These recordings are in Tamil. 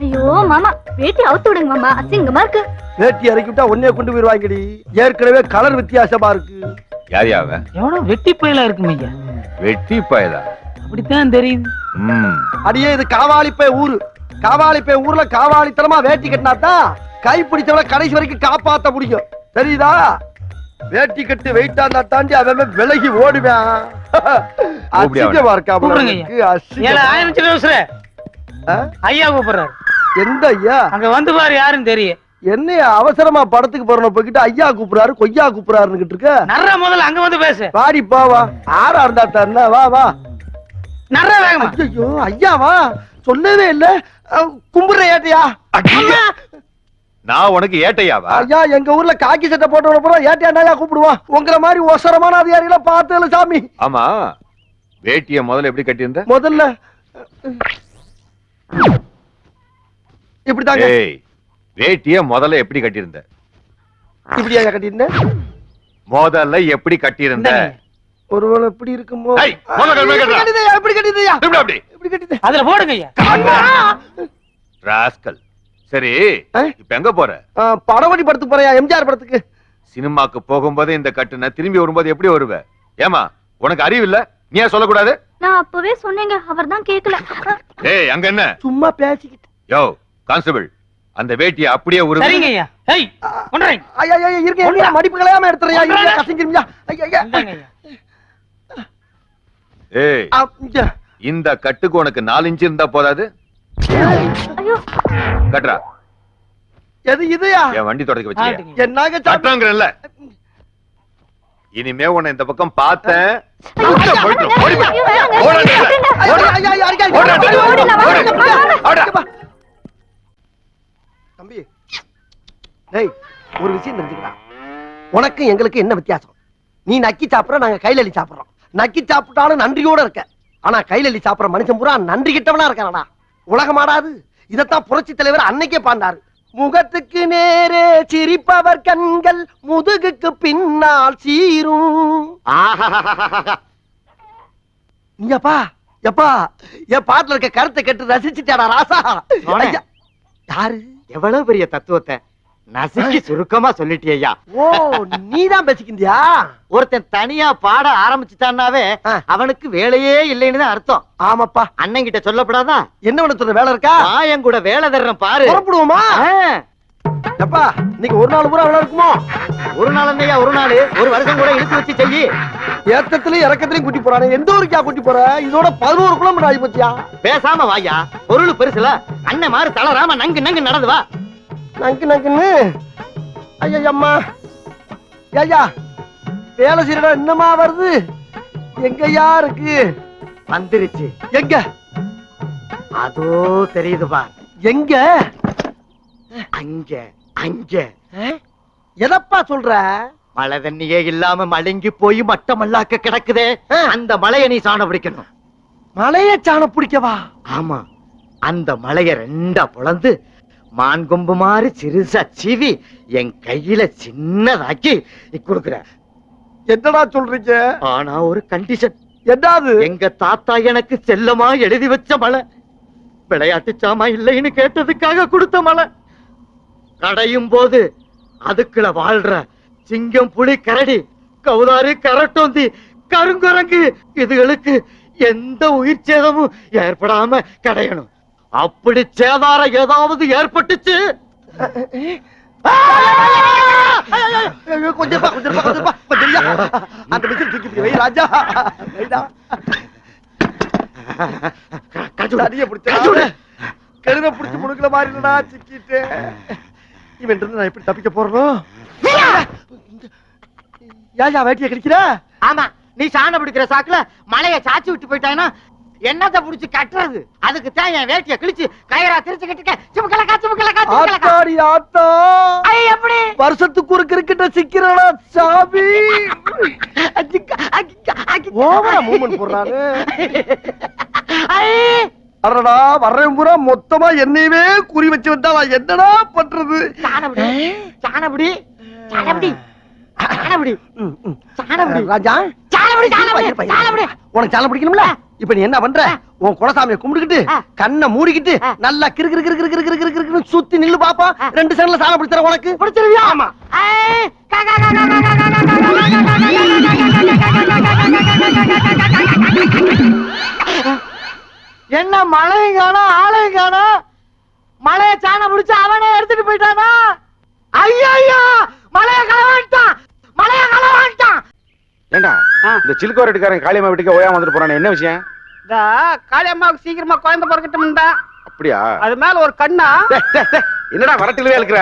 ஐயோ மாமா வேட்டி அவுத்து விடுங்க மாமா, அசிங்கமா இருக்கு. வேட்டி இறக்கி விட்டா ஒன்னே கொண்டு போயிருவாங்கடி. ஏற்கனவே கலர் வித்தியாசமா இருக்கு. யார் யாவன்? எவனோ வெட்டி பயலா இருக்கும் ஐயா. வெட்டி பயலா? அப்படித்தான் தெரியுது. அடியே இது காவாலிப்பை ஊரு. காவாலிப்பை ஊர்ல காவாலித்தனமா வேட்டி கட்டினாதான் கை பிடிச்சவள கடைசி வரைக்கும் காப்பாத்த முடியும். தெரியுதா? வேட்டி கட்டு வெயிட்டா தாண்டி அவன் விலகி ஓடுவேன். அசிங்கமா இருக்கா? ஐயா கூப்பிடுறாரு. எந்த ஐயா? அங்க வந்து பாரு யாருன்னு தெரியும். என்ன அவசரமா படத்துக்கு போறோம் போய்கிட்டு ஐயா கூப்பிடுறாரு கொய்யா கூப்பிடுறாருன்னு இருக்க. நர்ற முதல்ல அங்க வந்து பேசு. வாடி பாவா. ஆறா இருந்தா தரல. வா வா. நர்ற வேகமா. ஐயோ ஐயாவா சொல்லவே இல்ல. கும்பிடுற ஏட்டையா? நான் உனக்கு ஏட்டையாவா? ஐயா எங்க ஊர்ல காக்கி சட்டை போட்டு போறோம் ஏட்டையா கூப்பிடுவான். உங்களை மாதிரி ஒசரமான அதிகாரிகளை பார்த்தல சாமி. ஆமா வேட்டிய முதல்ல எப்படி கட்டியிருந்த? முதல்ல இப்படிதாங்க. வேட்டிய முதல்ல எப்படி கட்டியிருந்த? இப்படியா கட்டியிருந்த? முதல்ல எப்படி கட்டியிருந்த? ஒருவேளை எப்படி இருக்குமோ? எப்படி கட்டியதையா? அதுல போடுங்க ஐயா. ராஸ்கல். சரி இப்ப எங்க போற? படவடி படத்துக்கு போறியா? எம்ஜிஆர் படத்துக்கு. சினிமாக்கு போகும்போது இந்த கட்டுன திரும்பி வரும்போது எப்படி வருவ? ஏமா உனக்கு அறிவு இல்ல? நீ ஏன் சொல்லக்கூடாது? நான் அப்பவே சொன்னேங்க, அவர் தான் கேக்கல. ஏய் அங்க என்ன சும்மா பேசிக்கிட்டு. யோ கான்ஸ்டபிள் அந்த வேட்டியை அப்படியே உருவு. சரிங்க ஐயா. ஏய் கொண்டறேன். ஐயா ஐயா இருங்க மடிப்பு கலையாம எடுத்துறியா? இருங்க கசிங்கிருமியா. ஐயா ஐயா. ஏய் இந்த கட்டுக்கு உனக்கு 4 இன்ச் இருந்தா போதாது? ஐயோ கட்றா. எது இதுயா? என் வண்டி தொடக்க வச்சியா? என்னங்க கட்டறங்கறல்ல. இனிமே உன்னை இந்த பக்கம் பார்த்தேன். தம்பி டேய் ஒரு விஷயம் தெரிஞ்சுக்கடா. உனக்கு எங்களுக்கு என்ன வித்தியாசம்? நீ நக்கி சாப்பிடுற, நாங்க கையில அள்ளி சாப்பிடுறோம். நக்கி சாப்பிட்டாலும் நன்றியோட இருக்க. ஆனா கையில அள்ளி சாப்பிடுற மனுஷன் பூரா நன்றி கிட்டவனா இருக்கானடா. உலகமாடாது. இதத்தான் புரட்சி தலைவர் அன்னைக்கே பாண்டாரு. முகத்துக்கு நேரே சிரிப்பவர் கண்கள் முதுகுக்கு பின்னால் சீரும். நீப்பா எப்பா என் பாட்டுல இருக்க கருத்தை கேட்டு ரசிச்சுட்டாடா ராசா. யாரு? எவ்வளவு பெரிய தத்துவத்தை நசுக்கி சுருக்கமா சொல்லிட்டியா? ஓ நீதான் பேசிக்கிந்தியா? ஒருத்தன் தனியா பாட ஆரம்பிச்சுட்டான்னாவே அவனுக்கு வேலையே இல்லைன்னு தான் அர்த்தம். ஆமாப்பா. அண்ணன் கிட்ட சொல்லப்படாதா? என்ன உனக்கு வேலை இருக்கா? என் கூட வேலை தர்றேன் பாரு. புறப்படுவோமா? எப்பா இன்னைக்கு ஒரு நாள் பூரா வேலை இருக்குமோ? ஒரு நாள் என்னையா ஒரு நாள், ஒரு வருஷம் கூட இழுத்து வச்சு செய்யி. ஏத்தத்திலயும் இறக்கத்திலயும் கூட்டி போறானே. எந்த ஊருக்கா கூட்டி போற? இதோட 11 கிலோமீட்டர் ஆகி போச்சியா? பேசாம வாயா. பொருள் பெருசுல அண்ணன் மாதிரி தளராம நங்கு நங்கு நடந்து வா. நங்கு நங்குன்னு ஐயா அம்மா. ஐயா வேலை செய்யறா என்னமா வருது? எங்கயா இருக்கு? வந்துருச்சு. எங்க? அதோ தெரியுது பா. எங்க? அங்க அங்க. எதப்பா சொல்ற? மழை தண்ணியே இல்லாம மழுங்கி போய் மட்டமல்லாக்க கிடக்குதே, அந்த மலையை நீ சாண பிடிக்கணும். மலைய சாண பிடிக்கவா? ஆமா. அந்த மலைய ரெண்டா பொளந்து மான் கொம்பு மாதிரி சிறுசா சீவி என் கையில சின்னதாக்கி கொடுக்குற. என்னடா சொல்றீங்க? ஆனா ஒரு கண்டிஷன். என்னது? எங்க தாத்தா எனக்கு செல்லமா எழுதி வச்ச மலை. விளையாட்டு சாமா இல்லைன்னு கேட்டதுக்காக கொடுத்த மலை. கடையும் போது அதுக்குள்ள வாழ்ற சிங்கம், புலி, கரடி, கவுதாரி, கரட்டோந்தி, கருங்குரங்கு இதுகளுக்கு எந்த உயிர் சேதமும் ஏற்படாம கடையணும். அப்படி சேதாரம் ஏதாவது ஏற்பட்டுச்சு கருணை பிடிச்சு முடுக்கிற மாதிரி இல்லடா சிக்கிட்டு. இவன் நான் எப்படி தப்பிக்க போறோம்? ஏயா வேட்டிய கிடைக்கிற? ஆமா நீ சாண பிடிக்கிற சாக்குல மலைய சாச்சி விட்டு போயிட்டானா என்னத்தை புடிச்சு கட்டுறது? அதுக்கு தான் என் வேட்டிய கிழிச்சு கயிறா திரிச்சு கட்டிக்க. எப்படி வருஷத்துக்கு ஒரு கிரிக்கெட்ட சிக்கிறடா சாமி. ஓவரா மூவ்மெண்ட் போடுறாரு. அடடா வர்றேன் பூரா மொத்தமா என்னையவே குறி வச்சு வந்தா என்னடா பண்றது? சாணபடி ராஜா உனக்கு சாலை பிடிக்கணும்ல? இப்ப நீ என்ன பண்ற உன் குலசாமியை கும்பிட்டுக்கிட்டு கண்ணை மூடிக்கிட்டு நல்லா கிறு கிறு கிறு கிறு கிறு கிறு கிறு கிறுன்னு சுத்தி நில்லு பாப்பா 2 செகண்ட்ல சாணம் பிடிச்சற உனக்கு பிடிச்சிருவியா ஆமா என்ன மழையும் காணோம் ஆளையும் காணோம் மழைய சாணம் பிடிச்சு அவனே எடுத்துட்டு போயிட்டானா ஐயா மழைய களவாண்டான் மழைய களவாண்டான் ஏண்டா இந்த சிலுக்கோர் எடுக்காரன் காளியம்மா வீட்டுக்கு ஓயாம வந்துட்டு போறானே என்ன விஷயம் இந்த காளியம்மாவுக்கு சீக்கிரமா குழந்தை பிறக்கட்டும்டா அப்படியா அது மேல ஒரு கண்ணா என்னடா வரட்டிலே இருக்கிற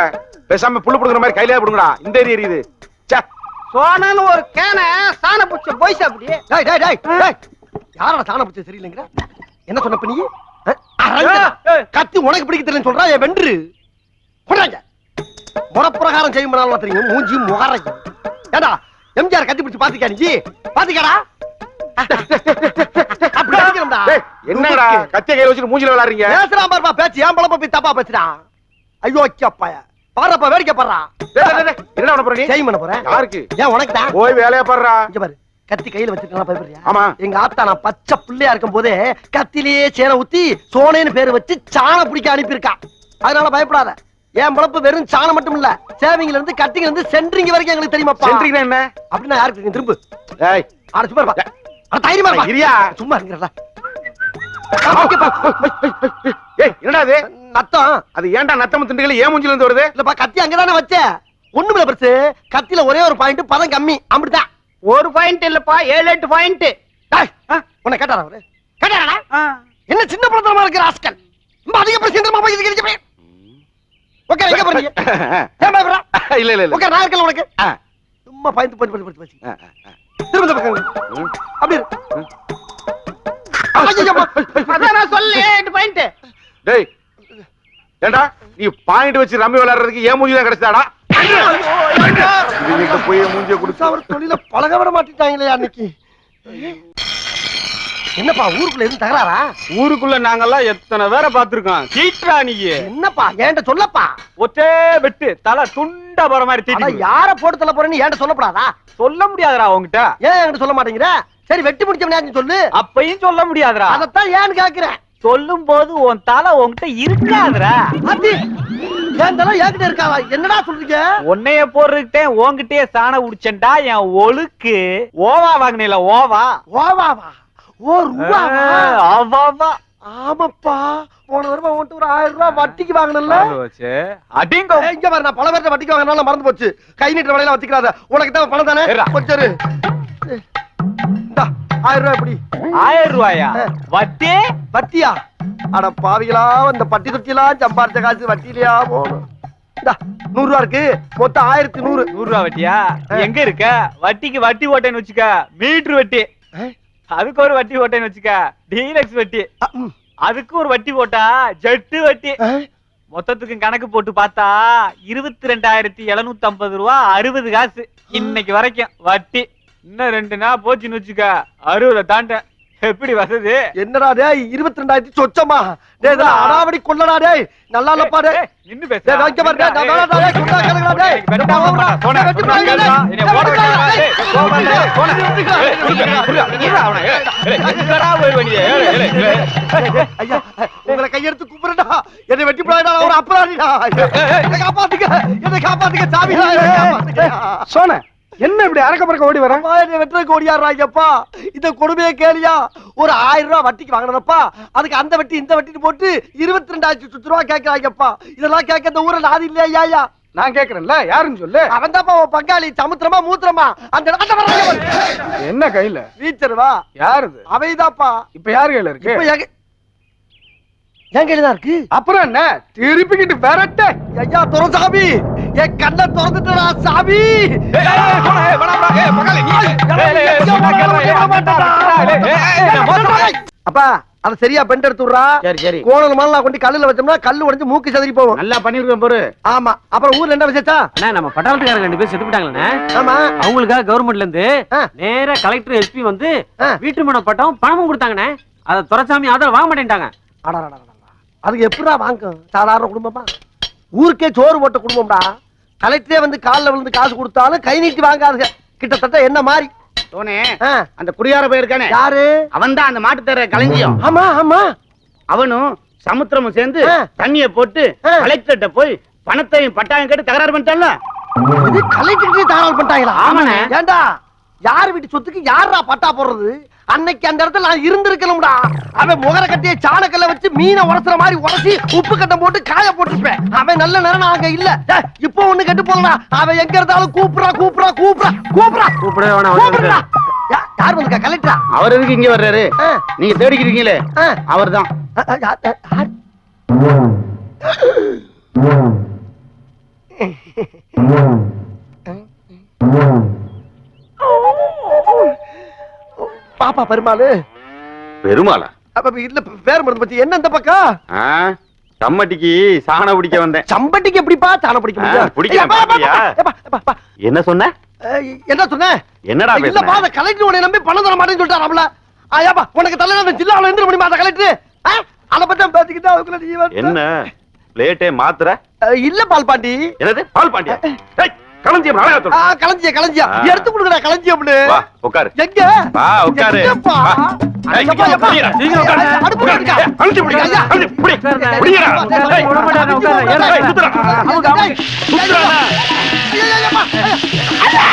பேசாம புல்லு புடுங்குற மாதிரி கையிலே புடுங்கடா இந்த ஏரி எரியுது சோனன்னு ஒரு கேனை சாண புடிச்ச போய் சாப்பிடி டேய் டேய் டேய் டேய் யாரோட சாணம் பிடிச்ச சரியில்லைங்கற என்ன சொன்னப்ப நீ கத்தி உனக்கு பிடிக்க தெரியலன்னு சொல்றா ஏ வென்று போறாங்க முறப்பிரகாரம் செய்யும்னால தெரியும் மூஞ்சி முகரை ஏடா எம்ஜிஆர் கத்தி பிடிச்சு பாத்துக்கியா நீ பாத்துக்கடா அப்படி அடிக்கிறோம்டா என்னடா கத்திய கையில வச்சுட்டு மூஞ்சில விளையாடுறீங்க பேசுறான் பாருப்பா பேச்சு ஏன் பழப்ப போய் தப்பா பேசுறான் ஐயோ அப்பாயா பாருப்பா வேடிக்கை பாடுறா என்ன பண்ண போற நீ செய்ய பண்ண போறேன் யாருக்கு ஏன் உனக்கு தான் போய் வேலையா பாடுறா இங்க பாரு கத்தி கையில வச்சிருக்கா பயப்படுறியா ஆமா எங்க ஆத்தா நான் பச்சை பிள்ளையா இருக்கும் போதே கத்திலேயே சேர ஊத்தி சோனேன்னு பேரு வச்சு சாணம் பிடிக்க அனுப்பியிருக்கா அதனால பயப்படாத என் பழப்பு வெறும் சாணம் மட்டும் இல்ல சேவிங்ல இருந்து கட்டிங்ல இருந்து சென்ட்ரிங் வரைக்கும் எங்களுக்கு தெரியுமாப்பா சென்ட்ரிங் என்ன அப்படின்னா யாருக்கு தெரியும் திரும்ப ஏய் ஆட சும்மா இருப்பா அட தைரியமா இருப்பா இரியா சும்மா இருங்கடா ஏய் என்னடா இது நத்தம் அது ஏன்டா நத்தம் திண்டுகள் ஏன் மூஞ்சில இருந்து வருது இல்லப்பா கத்தி அங்கதானே வச்ச ஒண்ணுமில்ல பெருசு கத்தில ஒரே ஒரு பாயிண்ட் பதம் கம்மி அப்படிதான் ஒரு பாயிண்ட் இல்லப்பா 7-8 பாயிண்ட் உன்னை கேட்டாரா அவரு கேட்டாரா என்ன சின்ன பழத்தனமா இருக்கிற ஆஸ்கல் ரொம்ப அதிக பிரச்சனை போய் இது கிடைச்சே ஓகே எங்க போறீங்க ஏன் பயப்படுறா இல்ல இல்ல இல்ல ஓகே நான் இருக்கல உனக்கு சும்மா பாயிண்ட் பண்ணி திரும்ப இந்த பக்கம் அப்படி அதான் நான் சொல்லு 8 பாயிண்ட் டேய் ஏண்டா நீ பாயிண்ட் வச்சு ரம்மி விளையாடுறதுக்கு ஏன் மூஞ்சி தான் கிடைச்சாடா இவங்க போய் மூஞ்சிய குடுத்து அவர் தொழில பழக விட மாட்டேங்கிறாங்களே அன்னைக்கு என்னப்பா ஊருக்குள்ள இருந்து தகராறா ஊருக்குள்ள நாங்கெல்லாம் எத்தனை பேரை பாத்துருக்கோம் தீட்டுறா நீ என்னப்பா ஏன்ட்ட சொல்லப்பா ஒத்தே வெட்டு தலை துண்டா போற மாதிரி அட தீட்டு யார போட்டு தள்ள போறேன்னு ஏன்ட்ட சொல்லப்படாதா சொல்ல முடியாதுடா உன்கிட்ட ஏன் என்கிட்ட சொல்ல மாட்டேங்கிற சரி வெட்டி முடிச்சவனே சொல்லு அப்பையும் சொல்ல முடியாதுடா அதத்தான் ஏன்னு கேக்குறேன் சொல்லும் போது உன் தலை உன்கிட்ட இருக்காதுடா அத்தி ஏன் தலை என்கிட்ட இருக்காவா என்னடா சொல்றீங்க உன்னைய போடுறதுக்கிட்டே உன்கிட்டயே சாண உடிச்சேன்டா என் ஒழுக்கு ஓவா வாங்கினீல ஓவா ஓவாவா ஓ ரூபாவா அவாவா ஆமாப்பா போன தடவை உன்கிட்ட ஒரு 1000 ரூபாய் வட்டிக்கு வாங்கினல அடிங்க இங்க பாரு நான் பல பேர்ட்ட வட்டிக்கு வாங்கினால மறந்து போச்சு கை நீட்டுற வேலையில வச்சுக்கிறாத உனக்கு தான் பணம் தானே கொஞ்சரு இந்தா 1000 ரூபாய் எப்படி 1000 ரூபாயா வட்டி வட்டியா அட பாவிகளா இந்த பட்டி தொட்டியெல்லாம் சம்பாரிச்ச காசு வட்டியிலையா போகணும் இந்தா 100 ரூபா இருக்கு மொத்தம் 1100 100 ரூபா வட்டியா எங்க இருக்க வட்டிக்கு வட்டி ஓட்டேன்னு வச்சுக்க மீட்டர் வட்டி அதுக்கு ஒரு வட்டி போட்டேன்னு வச்சுக்க டீலக்ஸ் வட்டி அதுக்கு ஒரு வட்டி போட்டா ஜெட்டு வட்டி மொத்தத்துக்கு கணக்கு போட்டு பார்த்தா 22,750 ரூபா 60 காசு இன்னைக்கு வரைக்கும் வட்டி இன்னும் 2 நாள் போச்சுன்னு வச்சுக்க 60 தாண்ட எப்படி வசதி என்னடா டேய் 22,000 சொச்சமா டேய் இதெல்லாம் அடாவடி கொள்ளடா டேய் நல்லா இல்லப்பா டேய் நின்னு பேசு டேய் வைக்க பாரு டேய் நான் டேய் குண்டா கேளுடா டேய் வெட்டா போடா போடா என்ன போட வேண்டாம் டேய் போடா என்னடா போய் வண்டியே ஐயா உங்களை கையெடுத்து குப்புறடா என்னை வெட்டி போடாடா ஒரு அப்புறாடிடா என்னை காப்பாத்துங்க சாமி சோனே என்ன இப்படி அரக்க பறக்க ஓடி வர என்னை வெட்டுறதுக்கு ஓடியாடுறாங்கப்பா இந்த கொடுமையை கேளியா ஒரு 1000 ரூபாய் வட்டிக்கு வாங்கினப்பா அதுக்கு அந்த வட்டி இந்த வட்டின்னு போட்டு 22,000 ரூபாய் கேட்கறாங்கப்பா இதெல்லாம் கேட்க இந்த ஊர்ல நாதி இல்லையா ஐயா நான் கேக்குறேன்ல யாருன்னு சொல்லு அவன் தான்ப்பா உன் பங்காளி சமுத்திரமா மூத்திரமா அந்த என்ன கையில வீச்சருவா யாருது அவைதாப்பா இப்ப யாரு கையில இருக்கு இப்ப என் கையிலதான் இருக்கு அப்புறம் என்ன திருப்பிக்கிட்டு விரட்ட ஐயா துரசாமி என் கண்ணை திறந்துட்டா சாமி அப்பா அத சரியா பெண்ட் எடுத்து விடுறா சரி சரி கோணல் மேல கொண்டு கல்லுல வச்சோம்னா கல்லு உடைஞ்சு மூக்கு சதுரி போகும் நல்லா பண்ணிருக்கேன் பாரு ஆமா அப்புறம் ஊர்ல என்ன விசேஷா அண்ணா நம்ம பட்டாளத்துக்காரங்க 2 பேர் செத்து போட்டாங்களே ஆமா அவங்களுக்காக கவர்மெண்ட்ல இருந்து நேரா கலெக்டர் எஸ்பி வந்து வீட்டு மன பட்டம் பணமும் கொடுத்தாங்கண்ணே அதை துரைசாமி ஆதரவு வாங்க மாட்டேன்ட்டாங்க அதுக்கு எப்படிடா வாங்கும் சாதாரண குடும்பமா ஊருக்கே சோறு போட்ட குடும்பம்டா கலெக்டரே வந்து காலில் விழுந்து காசு கொடுத்தாலும் கை நீட்டி வாங்காதுங்க கிட்டத்தட்ட என்ன மாதிரி சோனே ஆ, அந்த குடியார போயிருக்கானே யாரு? அவன் தான் அந்த மாட்டு தர களஞ்சியம். ஆமா ஆமா. அவனும் சமுத்திரமும் சேர்ந்து ஆ. தண்ணிய போட்டு ஆ. கலெக்டர்கிட்ட போய் பணத்தையும் பட்டாயம் கேட்டு தகராறு பண்ணிட்டான்ல. இது கலெக்டருக்கு தாராளம் பண்ணிட்டாங்களா? ஆமாண்ணே. ஏண்டா யார் வீட்டு சொத்துக்கு யாரா பட்டா போடுறது? அன்னைக்கு அந்த இடத்துல நான் இருந்திருக்கணும்டா. அவன் முகர கட்டிய சாணக்கல்ல வச்சு மீனை உரசுற மாதிரி உரசி உப்பு கட்டம் போட்டு காய போட்டுருப்பேன். அவன் நல்ல நேரம் அங்க இல்ல. டேய், இப்போ ஒண்ணு கெட்டு போலடா. அவன் எங்க இருந்தாலும் கூப்பிடுறா கூப்பிடுறா கூப்பிடுறா கூப்பிடுறா கூப்பிடவே வேணாம், கூப்பிடுறா. யார் வந்திருக்கா? கலெக்டரா? அவர் எதுக்கு இங்க வர்றாரு? ஆ. நீங்க தேடிக்கிறீங்களே ஆ. அவர்தான். யார்? பாப்பா பெருமாளு. பெருமாளா? அப்ப இல்ல பேர் மருந்து பத்தி என்ன இந்த பக்கம்? சம்மட்டிக்கு சாண பிடிக்க வந்தேன். சம்பட்டிக்கு எப்படிப்பா தான பிடிக்க முடியும்? பிடிக்கிறேன், ஏப்பா, ஏப்பா, பாத்தியா? ஏப்பா, ஏப்பா, ஏப்பா. என்ன சொன்ன? என்ன சொன்ன? என்னடா இல்லப்பா, பேசுன? அந்த கலெக்டர் உன்னை நம்பி பணம் தர மாட்டேன்னு சொல்லிட்டாராம்ல. ஏப்பா, உனக்கு தலையில அந்த ஜில்லாவுல எந்திர முடியுமா அந்த கலெக்டர்? அதை பத்தி பேசிக்கிட்டு அதுக்குள்ள நீ வந்து- என்ன பிளேட்டே மாத்திர? இல்ல பால் பாண்டி. என்னது பால் பாண்டியா? டேய், களஞ்சியம் அழகா சொல்லு. களஞ்சியம் ஆ. எடுத்து கொடுக்குறா களஞ்சியம்னு. வா உட்காரு. எங்க? வா உட்காரு. எங்கப்பா? வா. ஏய், எப்பா, எப்பா? சீக்கிரம் உட்காருங்க. அடுப்புல இருக்கா? ஏய், களஞ்சியம் பிடி, ஐயா. களஞ்சியம் பிடி. உட்காருங்க. பிடிடா. உட்காருங்க. ஏய், விட மாட்டாங்க, உட்காருங்க. ஏய், சுத்துறா. அவங்க, அவங்க. ஐயா, ஐயா, ஐயா, ஐயா.